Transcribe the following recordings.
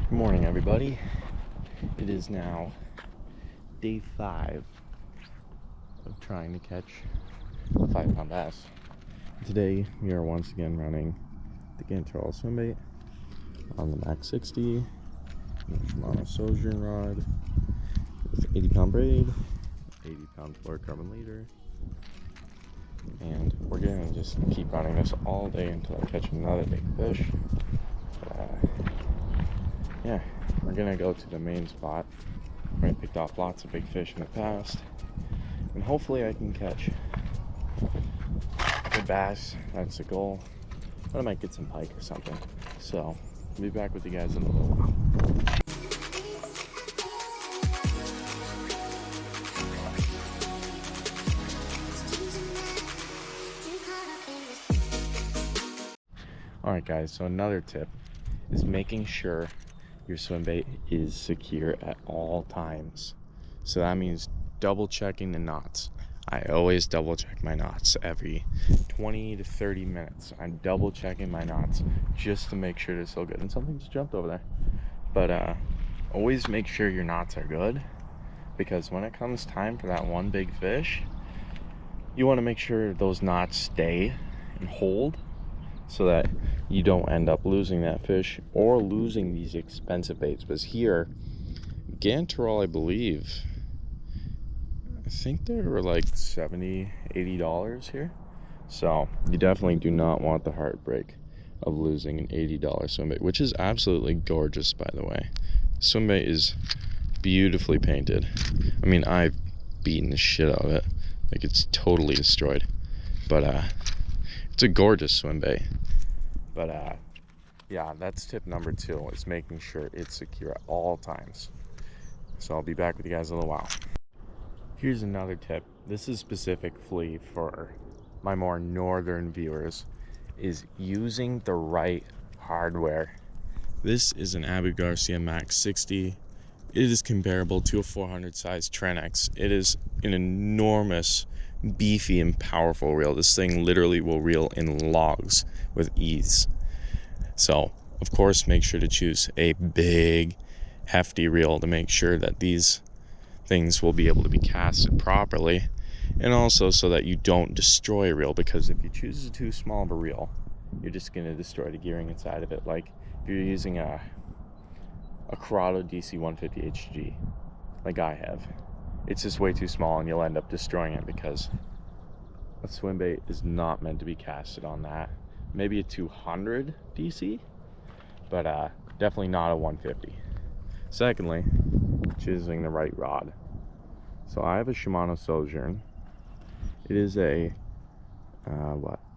Good morning, everybody. It is now day 5 of trying to catch a 5-pound bass. Today we are once again running the Gantarel Swimbait on the Max 60, the Shimano Sojourn rod with 80-pound braid, 80-pound fluorocarbon leader, and we're gonna just keep running this all day until I catch another big fish. Yeah, we're gonna go to the main spot where I picked off lots of big fish in the past, and hopefully I can catch a bass. That's the goal, but I might get some pike or something. So I'll be back with you guys in a little while. Alright guys, so another tip is making sure your swim bait is secure at all times. So that means double checking the knots. I always double check my knots every 20 to 30 minutes. I'm double checking my knots just to make sure they're still good. And something just jumped over there. But always make sure your knots are good, because when it comes time for that one big fish, you want to make sure those knots stay and hold, so that you don't end up losing that fish or losing these expensive baits. Because here, Gantarel, I think they were like $70, $80 here. So you definitely do not want the heartbreak of losing an $80 swimbait, which is absolutely gorgeous, by the way. Swimbait is beautifully painted. I mean, I've beaten the shit out of it. Like, it's totally destroyed. But it's a gorgeous swimbait. But yeah, that's tip number 2, is making sure it's secure at all times. So I'll be back with you guys in a little while. Here's another tip. This is specifically for my more northern viewers, is using the right hardware. This is an Garcia Max 60. It is comparable to a 400 size Trenex. It is an enormous, beefy and powerful reel. This thing literally will reel in logs with ease. So of course, make sure to choose a big, hefty reel to make sure that these things will be able to be casted properly, and also so that you don't destroy a reel, because if you choose too small of a reel, you're just going to destroy the gearing inside of it. Like if you're using a Corrado DC 150 HG like I have, it's just way too small and you'll end up destroying it, because a swim bait is not meant to be casted on that. Maybe a 200 DC, but definitely not a 150. Secondly, choosing the right rod. So I have a Shimano Sojourn. It is a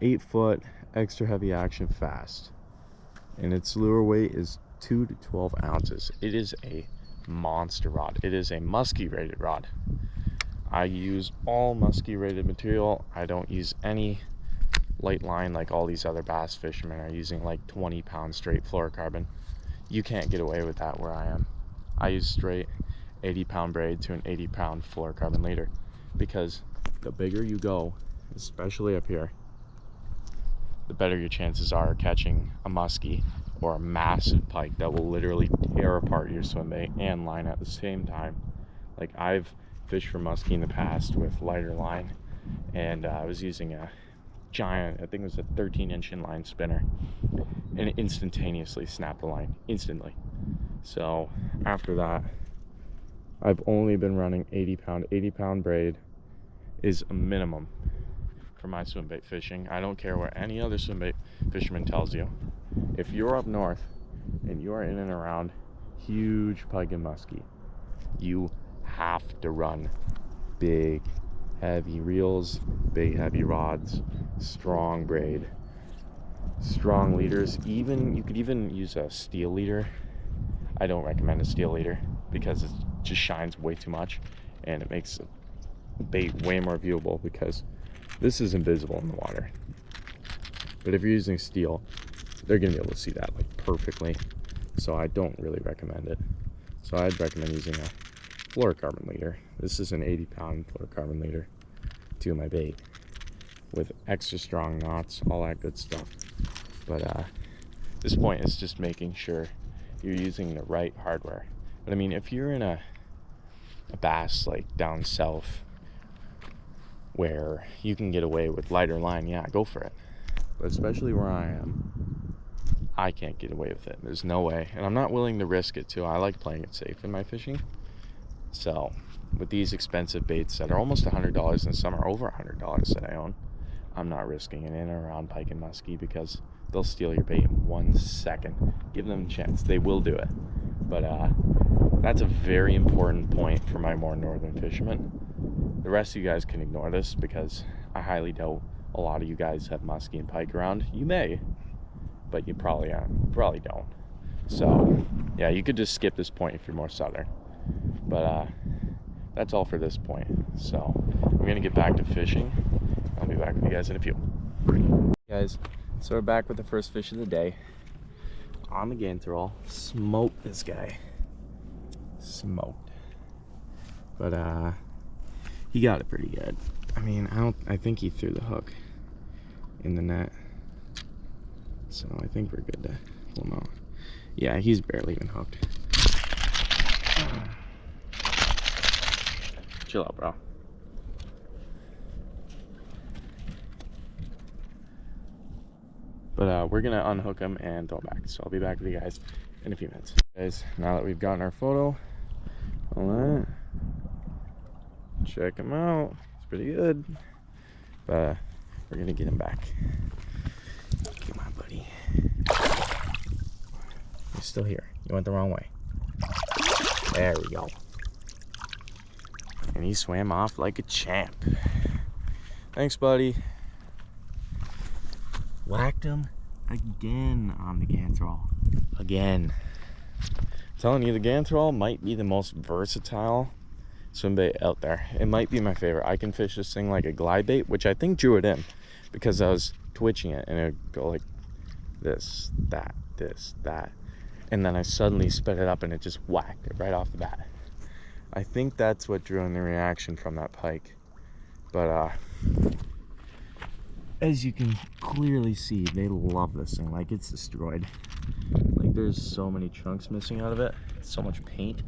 8-foot extra heavy action fast, and its lure weight is 2 to 12 ounces. It is a monster rod. It is a musky rated rod. I use all musky rated material. I don't use any light line like all these other bass fishermen are using, like 20-pound straight fluorocarbon. You can't get away with that where I am. I use straight 80-pound braid to an 80-pound fluorocarbon leader, because the bigger you go, especially up here, the better your chances are of catching a muskie or a massive pike that will literally tear apart your swim bait and line at the same time. Like, I've fished for muskie in the past with lighter line, and I was using a giant, I think it was a 13-inch inline spinner, and it instantaneously snapped the line instantly. So after that, I've only been running 80-pound braid is a minimum for my swimbait fishing. I don't care what any other swimbait fisherman tells you. If you're up north and you are in and around huge pike and muskie, you have to run big, heavy reels, big, heavy rods, strong braid, strong leaders. Even you could even use a steel leader. I don't recommend a steel leader because it just shines way too much, and it makes the bait way more viewable, because this is invisible in the water. But if you're using steel, they're gonna be able to see that like perfectly. So I don't really recommend it. So I'd recommend using a fluorocarbon leader. This is an 80-pound fluorocarbon leader to my bait with extra strong knots, all that good stuff. But this point is just making sure you're using the right hardware. But I mean, if you're in a bass like down south where you can get away with lighter line, yeah, go for it. But especially where I am, I can't get away with it. There's no way. And I'm not willing to risk it too. I like playing it safe in my fishing. So with these expensive baits that are almost $100 and some are over $100 that I own, I'm not risking it in or around pike and muskie because they'll steal your bait in 1 second. Give them a chance. They will do it. But that's a very important point for my more northern fishermen. The rest of you guys can ignore this because I highly doubt a lot of you guys have muskie and pike around. You may, but you probably don't. So yeah, you could just skip this point if you're more southern. But that's all for this point. So I'm gonna get back to fishing. I'll be back with you guys in a few. Guys, so we're back with the first fish of the day on the Gantarel. Smoked this guy. Smoked. But he got it pretty good. I mean, I think he threw the hook in the net. So I think we're good to pull him out. Yeah, he's barely even hooked. Chill out, bro. But we're gonna unhook him and throw him back. So I'll be back with you guys in a few minutes. Guys, now that we've gotten our photo, hold on. Check him out. It's pretty good. But we're gonna get him back. Come on, buddy. You're still here. You went the wrong way. There we go. And he swam off like a champ. Thanks, buddy. Whacked him again on the Gantarel. Again. I'm telling you, the Gantarel might be the most versatile swim bait out there. It might be my favorite. I can fish this thing like a glide bait, which I think drew it in because I was twitching it and it would go like this, that, and then I suddenly sped it up and it just whacked it right off the bat. I think that's what drew in the reaction from that pike. But as you can clearly see, they love this thing. Like, it's destroyed. Like, there's so many chunks missing out of it. So much paint.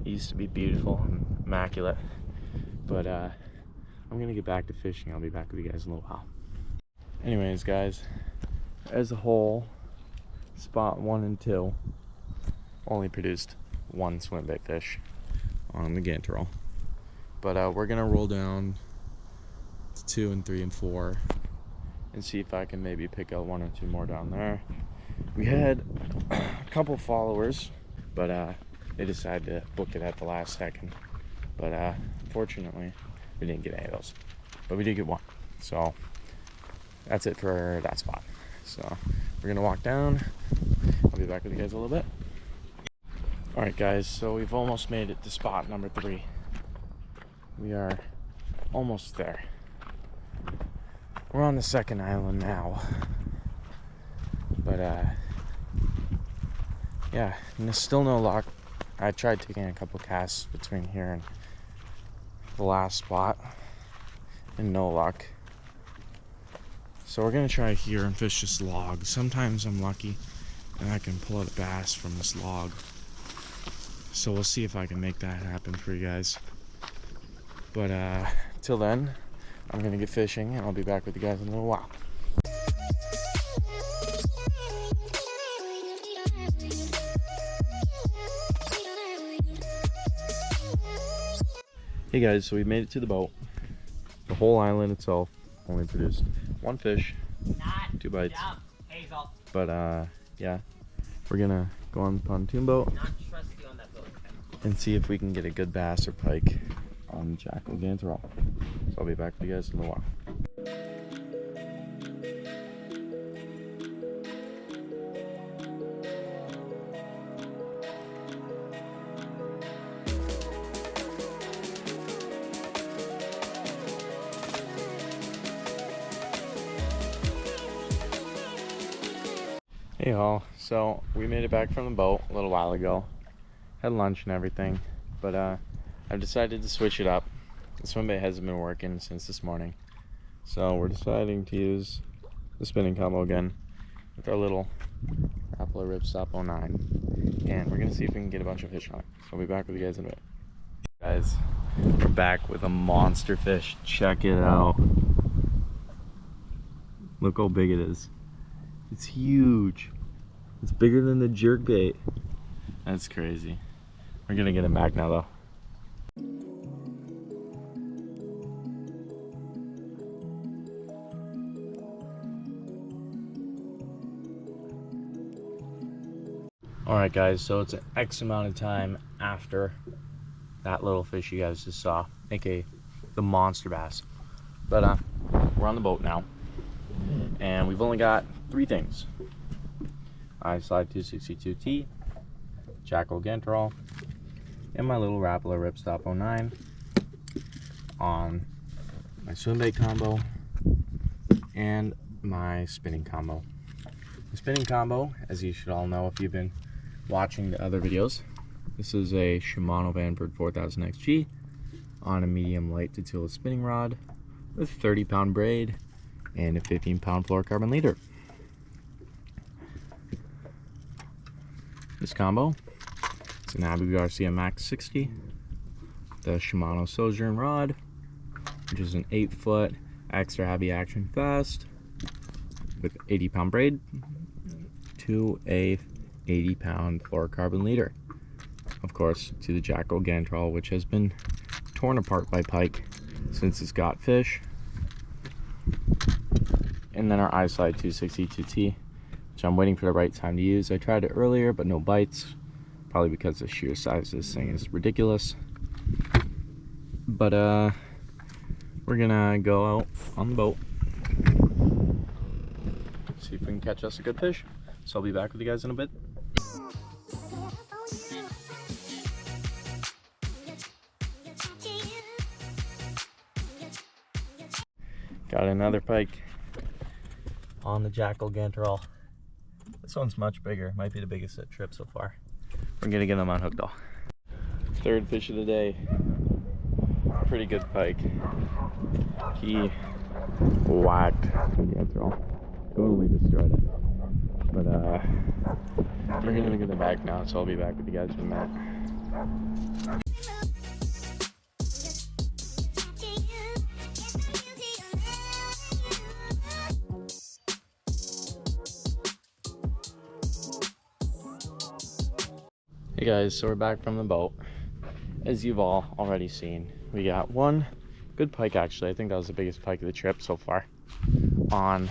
It used to be beautiful and immaculate. But I'm gonna get back to fishing. I'll be back with you guys in a little while. Anyways, guys, as a whole, spot 1 and 2 only produced 1 swim bait fish on the Gantarel. But we're gonna roll down to 2 and 3 and 4 and see if I can maybe pick out 1 or 2 more down there. We had a couple followers, but they decided to book it at the last second. But unfortunately, we didn't get any of those. But we did get 1. So that's it for that spot. So we're gonna walk down. I'll be back with you guys in a little bit. All right, guys, so we've almost made it to spot number 3. We are almost there. We're on the second island now. But yeah, and there's still no luck. I tried taking a couple casts between here and the last spot and no luck. So we're gonna try here and fish this log. Sometimes I'm lucky and I can pull out a bass from this log. So we'll see if I can make that happen for you guys. But till then, I'm gonna get fishing and I'll be back with you guys in a little while. Hey guys, so we made it to the boat. The whole island itself only produced 1 fish, 2 bites. But yeah, we're gonna go on the pontoon boat and see if we can get a good bass or pike on the Jackall Gantarel. So I'll be back with you guys in a while. Hey all, so we made it back from the boat a little while ago. Had lunch and everything, but I've decided to switch it up. The Swimbait hasn't been working since this morning, so we're deciding to use the spinning combo again. with our little Rapala Ripstop 09. And we're gonna see if we can get a bunch of fish on it. So I'll be back with you guys in a bit. Guys, we're back with a monster fish. Check it out. Look how big it is. It's huge. It's bigger than the jerkbait. That's crazy. We're gonna get him back now though. Alright guys, so it's an X amount of time after that little fish you guys just saw, aka the monster bass. But we're on the boat now, and we've only got 3 things. Slide 262T, Jackall Gantarel, and my little Rapala Ripstop 09 on my Swimbait combo and my spinning combo. The spinning combo, as you should all know if you've been watching the other videos, this is a Shimano Vanford 4000 XG on a medium light Tatula spinning rod with 30-pound braid and a 15-pound fluorocarbon leader. This combo, it's an Garcia Max 60, the Shimano Sojourn rod, which is an 8-foot extra heavy action fast with 80-pound braid to a 80-pound fluorocarbon leader. Of course, to the Jackall Gantarel, which has been torn apart by pike since it's got fish. And then our Slide 262T, which I'm waiting for the right time to use. I tried it earlier, but no bites, probably because the sheer size of this thing is ridiculous. But we're gonna go out on the boat, see if we can catch us a good fish. So I'll be back with you guys in a bit. Got another pike on the Jackall Gantarel. This one's much bigger, might be the biggest at trip so far. We're gonna get him on hook though. 3rd fish of the day. Pretty good pike. He whacked the Gantarel. Totally destroyed it. But we're gonna get it back now, so I'll be back with you guys in a minute. Hey guys, so we're back from the boat. As you've all already seen, we got one good pike actually. I think that was the biggest pike of the trip so far on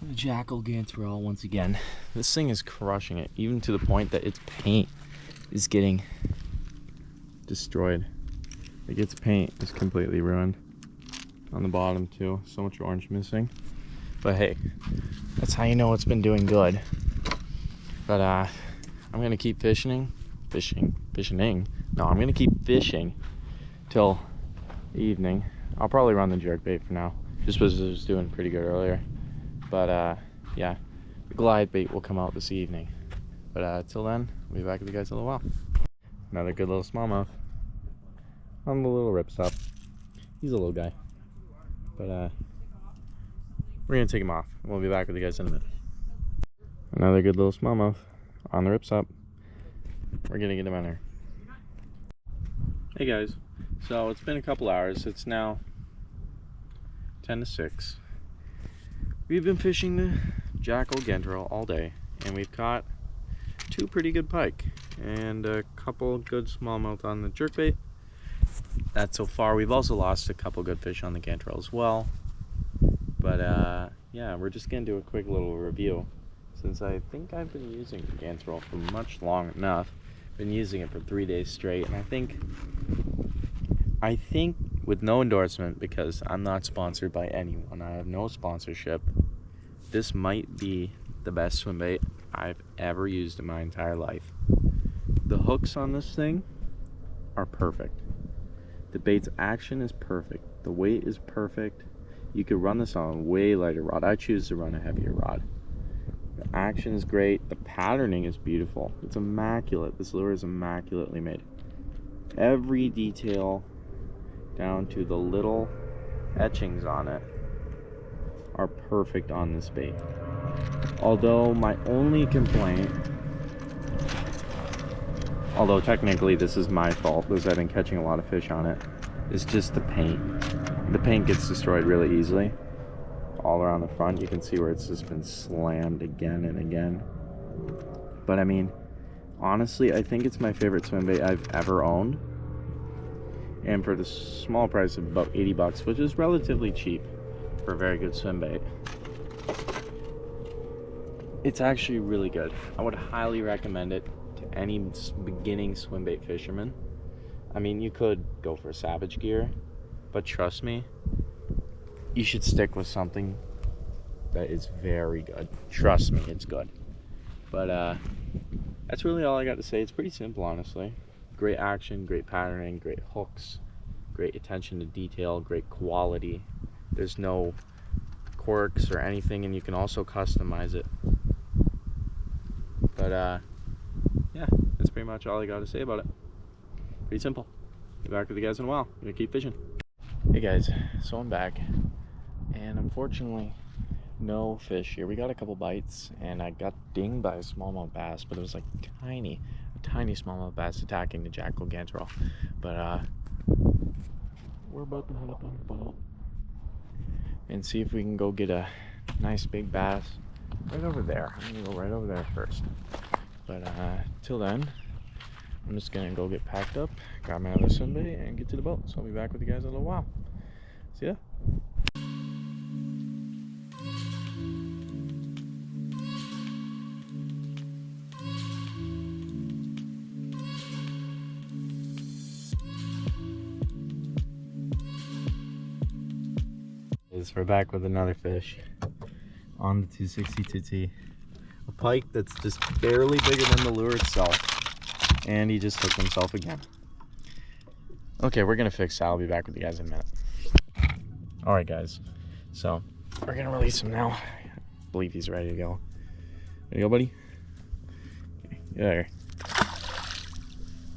the Jackall Gantarel once again. This thing is crushing it, even to the point that its paint is getting destroyed. Like its paint is completely ruined on the bottom too. So much orange missing. But hey, that's how you know it's been doing good. But I'm gonna keep fishing. No, I'm gonna keep fishing till the evening. I'll probably run the jerkbait for now, just because it was doing pretty good earlier. But yeah, the Glidebait will come out this evening. But till then, I'll be back with you guys in a little while. Another good little smallmouth on the little ripstop. He's a little guy, but we're gonna take him off, and we'll be back with you guys in a minute. Another good little smallmouth on the ripstop. We're gonna get him on there. Hey guys, so it's been a couple hours. It's now 10 to 6. We've been fishing the Jackall Gantarel all day, and we've caught 2 pretty good pike and a couple good smallmouth on the jerkbait. That's so far. We've also lost a couple good fish on the Gantarel as well. But yeah, we're just gonna do a quick little review, since I think I've been using the Gantarel for much long enough. Been using it for 3 days straight, and I think with no endorsement, because I'm not sponsored by anyone, I have no sponsorship, this might be the best swim bait I've ever used in my entire life. The hooks on this thing are perfect. The bait's action is perfect. The weight is perfect. You could run this on a way lighter rod. I choose to run a heavier rod. The action is great. The patterning is beautiful. It's immaculate. This lure is immaculately made. Every detail, down to the little etchings on it, are perfect on this bait. Although my only complaint, although technically this is my fault because I've been catching a lot of fish on it, is just the paint. The paint gets destroyed really easily. All around the front, you can see where it's just been slammed again and again. But I mean, honestly, I think it's my favorite swim bait I've ever owned. And for the small price of about 80 bucks, which is relatively cheap for a very good swim bait, it's actually really good. I would highly recommend it to any beginning swim bait fisherman. I mean, you could go for Savage gear, but trust me, you should stick with something that is very good. Trust me, it's good. But that's really all I got to say. It's pretty simple, honestly. Great action, great patterning, great hooks, great attention to detail, great quality. There's no quirks or anything, and you can also customize it. But yeah, that's pretty much all I got to say about it. Pretty simple. Be back with you guys in a while. I'm gonna keep fishing. Hey guys, so I'm back, and unfortunately no fish here. We got a couple bites, and I got dinged by a smallmouth bass, but it was like a tiny smallmouth bass attacking the Jackall Gantarel. But we're about to head up on the boat and see if we can go get a nice big bass right over there. I'm gonna go right over there first. But till then, I'm just gonna go get packed up, grab my other Sunday, and get to the boat. So I'll be back with you guys in a little while. See ya. We're back with another fish on the 262T. A pike that's just barely bigger than the lure itself. And he just hooked himself again. Okay, we're gonna fix that. I'll be back with you guys in a minute. Alright guys, so we're gonna release him now. I believe he's ready to go. Ready to go, buddy? Okay, get out here.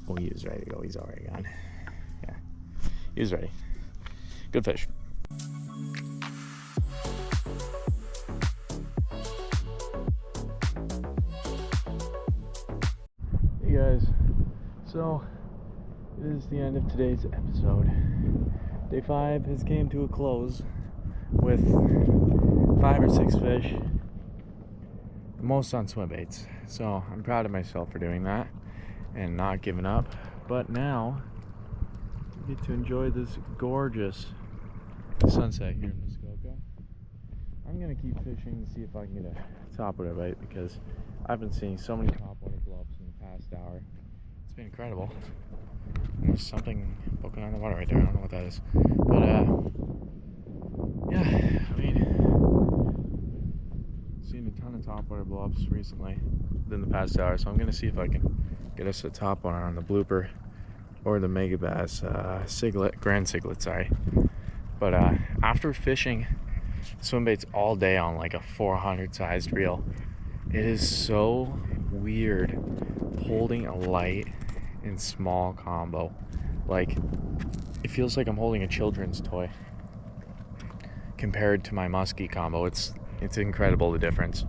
Oh, he is ready to go. He's already gone. Yeah, he's ready. Good fish. Hey guys, so it is the end of today's episode. Day 5 has came to a close with 5 or 6 fish, most on swim baits. So I'm proud of myself for doing that and not giving up. But now I get to enjoy this gorgeous sunset here in Muskoka. I'm gonna keep fishing to see if I can get a topwater bite, because I've been seeing so many topwater blow-ups in the past hour. It's been incredible. And there's something poking on the water right there. I don't know what that is. But yeah, I mean, I've seen a ton of topwater blow-ups recently within the past hour, so I'm gonna see if I can get us a topwater on the blooper or the Megabass Siglet, Grand Siglet, sorry. But after fishing swim baits all day on like a 400 sized reel, it is so weird holding a light and small combo. Like, it feels like I'm holding a children's toy compared to my musky combo. It's incredible, the difference.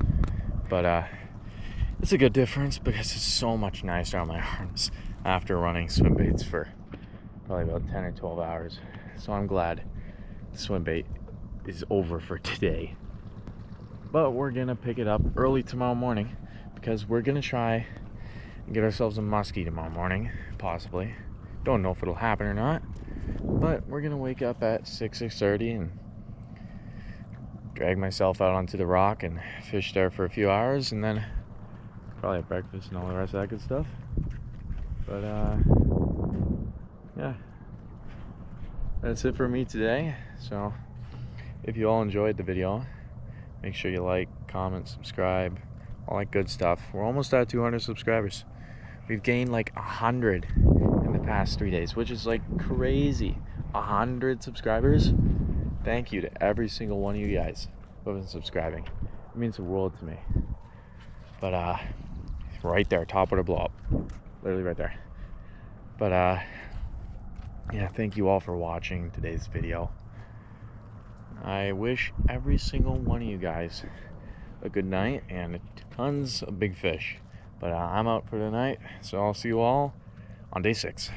But it's a good difference because it's so much nicer on my arms after running swim baits for probably about 10 or 12 hours. So I'm glad the swim bait is over for today. But we're gonna pick it up early tomorrow morning, because we're gonna try and get ourselves a muskie tomorrow morning, possibly. Don't know if it'll happen or not, but we're gonna wake up at 6:30 and drag myself out onto the rock and fish there for a few hours, and then probably have breakfast and all the rest of that good stuff. But yeah, that's it for me today. So if you all enjoyed the video, make sure you like, comment, subscribe, all that good stuff. We're almost at 200 subscribers. We've gained like 100 in the past 3 days, which is like crazy. 100 subscribers. Thank you to every single one of you guys who have been subscribing. It means the world to me. But right there, topwater blow up, literally right there. But yeah, thank you all for watching today's video. I wish every single one of you guys a good night and tons of big fish. But I'm out for the night, so I'll see you all on day 6.